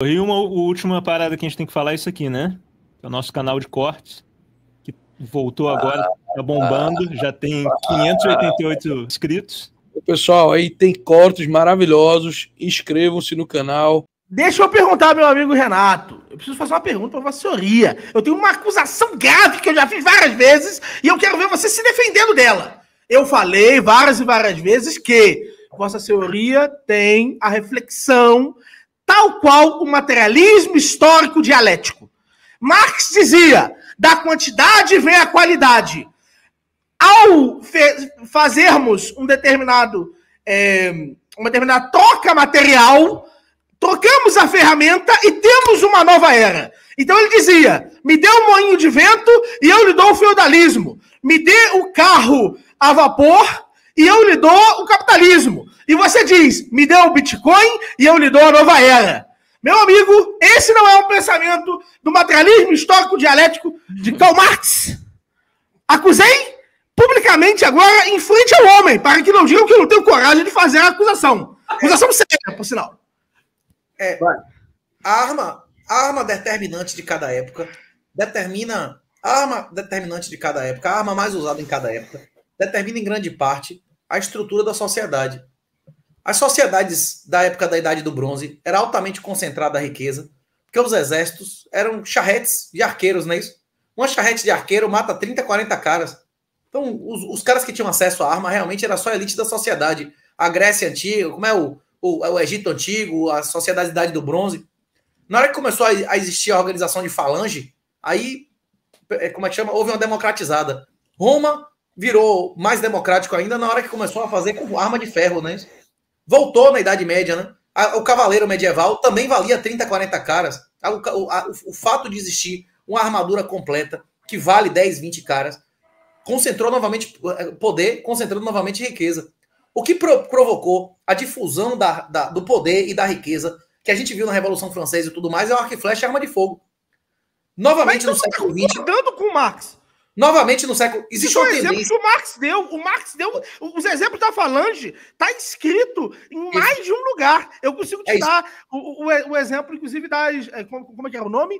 E uma última parada que a gente tem que falar é isso aqui, né? É o nosso canal de cortes, que voltou agora, tá bombando, já tem 588 inscritos. Pessoal, aí tem cortes maravilhosos, inscrevam-se no canal. Deixa eu perguntar ao meu amigo Renato. Eu preciso fazer uma pergunta para Vossa Senhoria. Eu tenho uma acusação grave que eu já fiz várias vezes e eu quero ver você se defendendo dela. Eu falei várias e várias vezes que Vossa Senhoria tem a reflexão tal qual o materialismo histórico dialético. Marx dizia, da quantidade vem a qualidade. Ao fazermos uma determinada troca material, trocamos a ferramenta e temos uma nova era. Então ele dizia, me dê um moinho de vento e eu lhe dou o feudalismo. Me dê o carro a vapor e eu lhe dou o capitalismo. E você diz, me dê o Bitcoin e eu lhe dou a nova era. Meu amigo, esse não é um pensamento do materialismo histórico dialético de Karl Marx. Acusei publicamente agora em frente ao homem, para que não digam que eu não tenho coragem de fazer a acusação. Acusação séria, por sinal. A arma determinante de cada época determina a arma mais usada em cada época, determina em grande parte a estrutura da sociedade. As sociedades da época da Idade do Bronze era altamente concentrada a riqueza, porque os exércitos eram charretes de arqueiros, não é isso? Uma charrete de arqueiro mata 30, 40 caras. Então, os caras que tinham acesso à arma realmente era só a elite da sociedade. A Grécia Antiga, como é o Egito Antigo, a Sociedade da Idade do Bronze. Na hora que começou a existir a organização de falange, aí, como é que chama? Houve uma democratizada. Roma virou mais democrático ainda na hora que começou a fazer com arma de ferro, né? Voltou na Idade Média, né? O cavaleiro medieval também valia 30, 40 caras. O fato de existir uma armadura completa que vale 10, 20 caras concentrou novamente poder, concentrando novamente riqueza. O que provocou a difusão do poder e da riqueza que a gente viu na Revolução Francesa e tudo mais é o arco e flecha e arma de fogo. Novamente no século XX. Concordando com o Marx. Novamente no século... Existe uma tendência... Que o Marx deu... Os exemplos da falange está escrito em mais de um lugar. Eu consigo te dar o exemplo, inclusive, das... Como é que é o nome?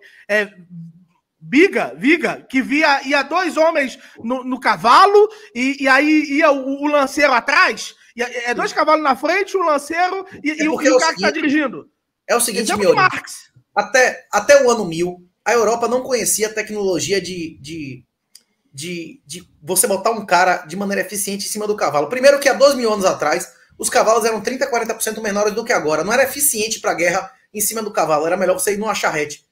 Viga, que ia dois homens no cavalo e aí ia o lanceiro atrás. Dois cavalos na frente, o lanceiro e o cara que está dirigindo. É o seguinte, meu Marx. Até o ano 1000, a Europa não conhecia a tecnologia de você botar um cara de maneira eficiente em cima do cavalo. Primeiro que há 2.000 anos atrás, os cavalos eram 30%, 40% menores do que agora. Não era eficiente para guerra em cima do cavalo. Era melhor você ir numa charrete.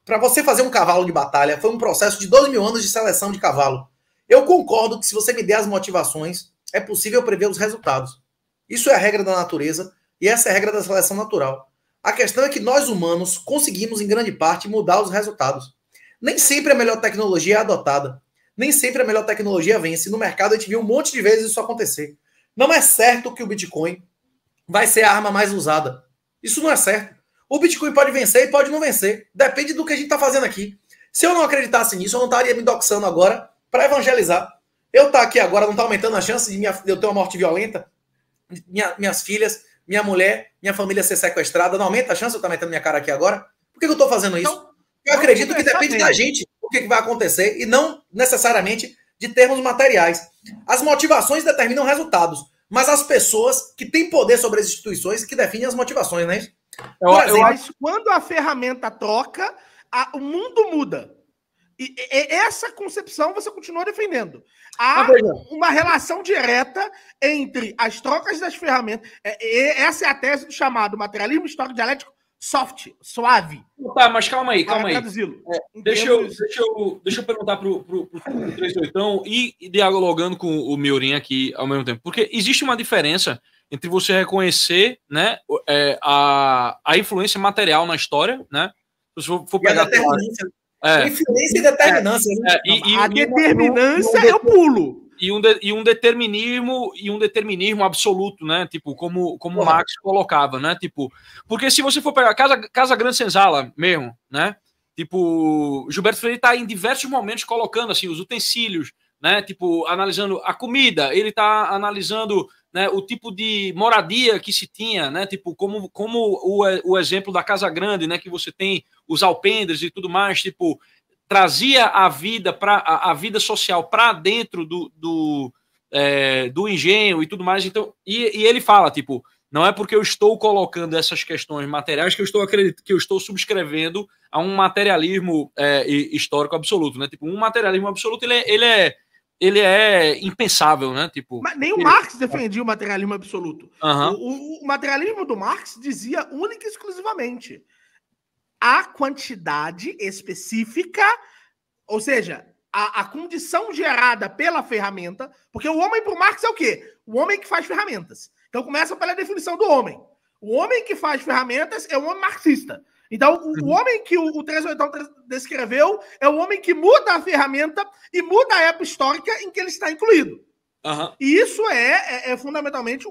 Para você fazer um cavalo de batalha, foi um processo de 2.000 anos de seleção de cavalo. Eu concordo que se você me der as motivações, é possível prever os resultados. Isso é a regra da natureza e essa é a regra da seleção natural. A questão é que nós humanos conseguimos, em grande parte, mudar os resultados. Nem sempre a melhor tecnologia é adotada. Nem sempre a melhor tecnologia vence. No mercado a gente viu um monte de vezes isso acontecer. Não é certo que o Bitcoin vai ser a arma mais usada. Isso não é certo. O Bitcoin pode vencer e pode não vencer. Depende do que a gente está fazendo aqui. Se eu não acreditasse nisso, eu não estaria me doxando agora para evangelizar. Eu estar aqui agora não está aumentando a chance de eu ter uma morte violenta? Minhas filhas, minha mulher, minha família ser sequestrada, não aumenta a chance de eu estar metendo minha cara aqui agora? Por que eu estou fazendo isso? Então, eu acredito que depende da gente o que vai acontecer e não necessariamente de termos materiais. As motivações determinam resultados, mas as pessoas que têm poder sobre as instituições que definem as motivações, não é isso? Mas quando a ferramenta troca, o mundo muda. E essa concepção você continua defendendo. Há uma relação direta entre as trocas das ferramentas. Essa é a tese do chamado materialismo histórico dialético soft, suave. Tá, mas calma aí. Deixa eu perguntar pro 38 e dialogando com o Miorin aqui ao mesmo tempo. Porque existe uma diferença entre você reconhecer, né, a influência material na história, né? Se você for pegar influência e determinância. A determinância é o pulo. E um determinismo absoluto, né? Tipo, como Marx colocava, né? Tipo, porque se você for pegar Casa Grande Senzala mesmo, né? Tipo, Gilberto Freire está em diversos momentos colocando assim os utensílios, né? Tipo, analisando a comida, ele está analisando né, o tipo de moradia que se tinha, né, tipo, como o exemplo da Casa Grande, né, que você tem os alpendres e tudo mais, tipo, trazia a vida social para dentro do engenho e tudo mais. Então, e ele fala, tipo, não é porque eu estou colocando essas questões materiais que eu estou subscrevendo a um materialismo histórico absoluto, né? Tipo, um materialismo absoluto, ele é impensável, né? Tipo, mas nem o Marx defendia o materialismo absoluto. Uhum. O materialismo do Marx dizia única e exclusivamente a quantidade específica, ou seja, a condição gerada pela ferramenta, porque o homem para o Marx é o quê? O homem que faz ferramentas. Então começa pela definição do homem. O homem que faz ferramentas é o homem marxista. Então, o homem que o 381 descreveu é o homem que muda a ferramenta e muda a época histórica em que ele está incluído. Uhum. E isso é fundamentalmente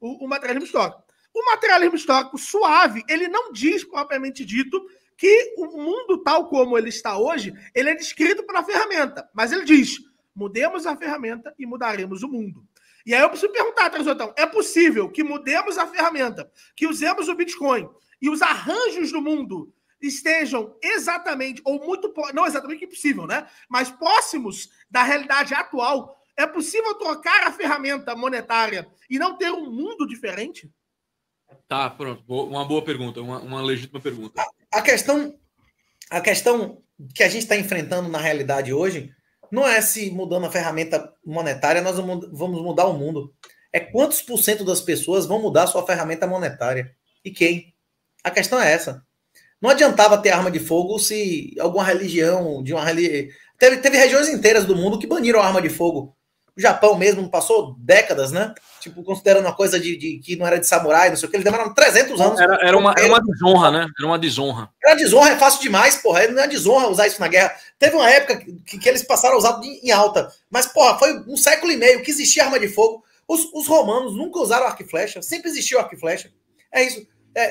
o materialismo histórico. O materialismo histórico suave, ele não diz, propriamente dito, que o mundo tal como ele está hoje, ele é descrito pela ferramenta. Mas ele diz, mudemos a ferramenta e mudaremos o mundo. E aí eu preciso perguntar, 381, é possível que mudemos a ferramenta, que usemos o Bitcoin e os arranjos do mundo estejam exatamente, ou muito, não exatamente impossível, né? Mas próximos da realidade atual? É possível trocar a ferramenta monetária e não ter um mundo diferente? Tá, pronto. Uma boa pergunta, uma legítima pergunta. A questão que a gente está enfrentando na realidade hoje não é se mudando a ferramenta monetária nós vamos mudar o mundo. É quantos por cento das pessoas vão mudar a sua ferramenta monetária. E quem? A questão é essa. Não adiantava ter arma de fogo se alguma religião, teve regiões inteiras do mundo que baniram a arma de fogo. O Japão mesmo passou décadas, né? Tipo, considerando uma coisa de que não era de samurai, não sei o que, eles demoraram 300 anos. Era uma desonra, né? Era uma desonra. Era desonra, é fácil demais, porra. Não é desonra usar isso na guerra. Teve uma época que eles passaram a usar em alta. Mas, porra, foi um século e meio que existia arma de fogo. Os romanos nunca usaram arco e flecha. Sempre existiu arco e flecha. É isso.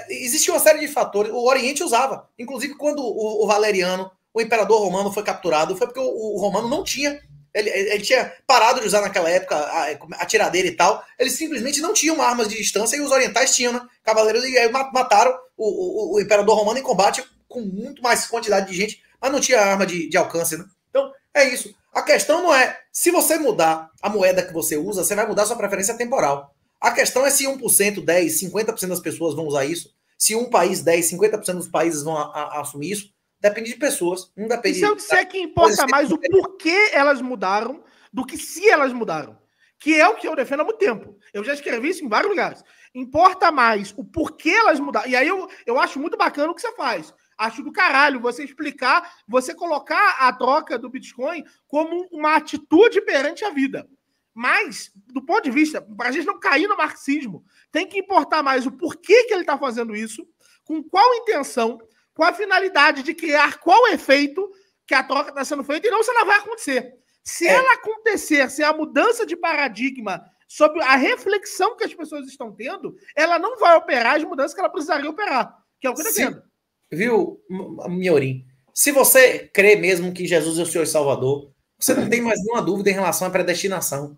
Existia uma série de fatores. O Oriente usava. Inclusive, quando o Valeriano, o imperador romano, foi capturado, foi porque o romano não tinha. Ele tinha parado de usar naquela época a tiradeira e tal. Eles simplesmente não tinham armas de distância e os orientais tinham, né? Cavaleiros, e aí mataram o imperador romano em combate com muito mais quantidade de gente, mas não tinha arma de alcance, né? Então, é isso. A questão não é, se você mudar a moeda que você usa, você vai mudar sua preferência temporal. A questão é se 1%, 10%, 50% das pessoas vão usar isso. Se um país, 10%, 50% dos países vão assumir isso. Depende de pessoas. Não depende. E se eu disser que importa mais o porquê elas mudaram do que se elas mudaram? Que é o que eu defendo há muito tempo. Eu já escrevi isso em vários lugares. Importa mais o porquê elas mudaram. E aí eu acho muito bacana o que você faz. Acho do caralho você explicar, você colocar a troca do Bitcoin como uma atitude perante a vida. Mas, do ponto de vista, para a gente não cair no marxismo, tem que importar mais o porquê que ele está fazendo isso, com qual intenção, com a finalidade de criar qual efeito que a troca está sendo feita e não se ela vai acontecer. Se ela acontecer, se a mudança de paradigma sobre a reflexão que as pessoas estão tendo, ela não vai operar as mudanças que ela precisaria operar, que é o que eu defendo. Viu, Miorim? Se você crê mesmo que Jesus é o Senhor e Salvador, você não tem mais nenhuma dúvida em relação à predestinação.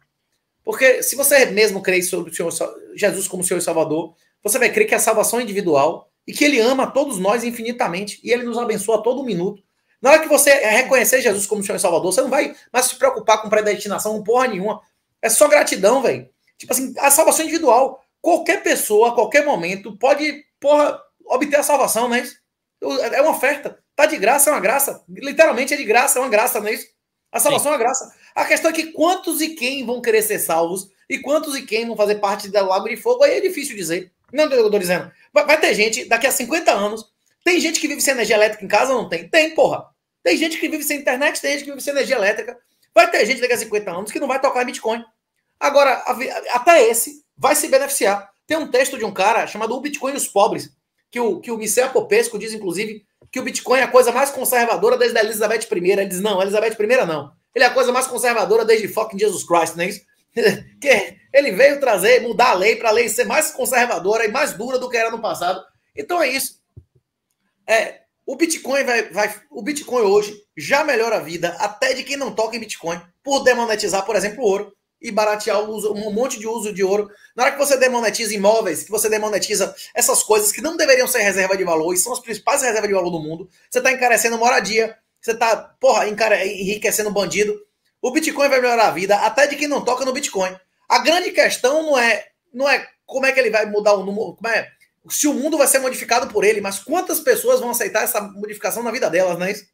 Porque se você mesmo crê sobre o Senhor, Jesus como Senhor e Salvador, você vai crer que a salvação é individual e que ele ama todos nós infinitamente e ele nos abençoa a todo minuto. Na hora que você reconhecer Jesus como Senhor e Salvador, você não vai mais se preocupar com predestinação, com porra nenhuma. É só gratidão, velho. Tipo assim, a salvação é individual. Qualquer pessoa, a qualquer momento, pode, porra, obter a salvação, não é isso? É uma oferta. Tá de graça, é uma graça. Literalmente é de graça, é uma graça, não é isso? A salvação é uma graça. A questão é que quantos e quem vão querer ser salvos e quantos e quem vão fazer parte do lago de fogo, aí é difícil dizer. Não, eu tô dizendo. Vai ter gente, daqui a 50 anos, tem gente que vive sem energia elétrica em casa ou não tem? Tem, porra. Tem gente que vive sem internet, tem gente que vive sem energia elétrica. Vai ter gente daqui a 50 anos que não vai tocar em Bitcoin. Agora, até esse vai se beneficiar. Tem um texto de um cara chamado O Bitcoin e os Pobres, que o Michel Popesco diz, inclusive, que o Bitcoin é a coisa mais conservadora desde a Elizabeth I. Ele diz, não, a Elizabeth I não. Ele é a coisa mais conservadora desde fucking Jesus Christ, não é isso? Que ele veio trazer, mudar a lei para a lei ser mais conservadora e mais dura do que era no passado. Então é isso. O Bitcoin o Bitcoin hoje já melhora a vida até de quem não toca em Bitcoin por demonetizar, por exemplo, o ouro. e baratear um monte de uso de ouro. Na hora que você demonetiza imóveis, que você demonetiza essas coisas que não deveriam ser reserva de valor e são as principais reservas de valor do mundo, você está encarecendo moradia, você está, enriquecendo bandido. O Bitcoin vai melhorar a vida até de quem não toca no Bitcoin. A grande questão não é como é que ele vai mudar o número, se o mundo vai ser modificado por ele, mas quantas pessoas vão aceitar essa modificação na vida delas, não é isso?